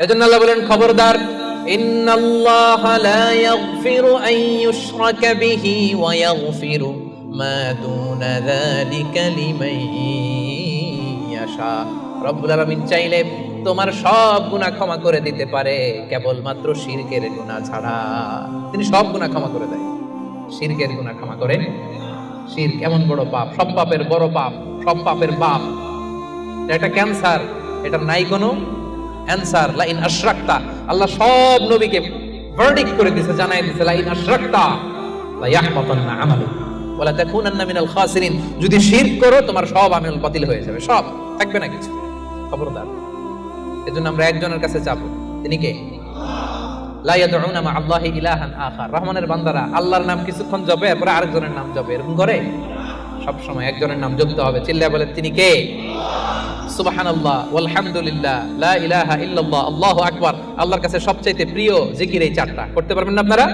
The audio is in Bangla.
এজন্য আল্লাহ বলেন খবরদার, ইন্নাল্লাহা লা ইয়াগফিরু আন ইউশরাকা বিহি ওয়া ইয়াগফিরু মা দুনা যালিকা লিমান ইয়াশা। রব্বুল আলামিন চাইলে তোমার সব গুনাহ ক্ষমা করে দিতে পারে, কেবলমাত্র শিরকের গুনাহ ছাড়া। তিনি সব গুনাহ ক্ষমা করে দেয়, শিরকের গুনাহ ক্ষমা করে। শিরক এমন বড় পাপ, সব পাপের বড় পাপ, সব পাপের বাপ। এটা একটা ক্যান্সার, এটা নাই কোনো অ্যানসার। লা ইন আশরাকতা, আল্লাহ সব নবীকে ভার্ডিক্ট করে দিয়েছে, জানাই দিয়েছে, লা ইন আশরাকতা লা ইয়াহবাতান্না আমালুক ওয়া লা তাকুনান্না মিনাল খাসিরিন। যদি শিরক করো তোমার সব আমল বাতিল হয়ে যাবে, সব থাকবে না কিছু। খবরদার। এজন্য আমরা একজনের কাছে যাবো, তিনি কে? লা ইয়াদউনা মা আল্লাহি ইলাহান আখার। রহমানের বান্দারা আল্লাহর নাম কিছুক্ষণ জপে, এরপর আরেকজনের নাম জপে, এরকম করে? সব সময় একজনের নাম জপতে হবে। চিল্লায়া বলেন, তিনি কে? সুবহানাল্লাহ ওয়ালহামদুলিল্লাহ লা ইলাহা ইল্লাল্লাহ আল্লাহু আকবার। আল্লাহর কাছে সবচাইতে প্রিয় জিকির এই চারটা। করতে পারবেন না আপনারা?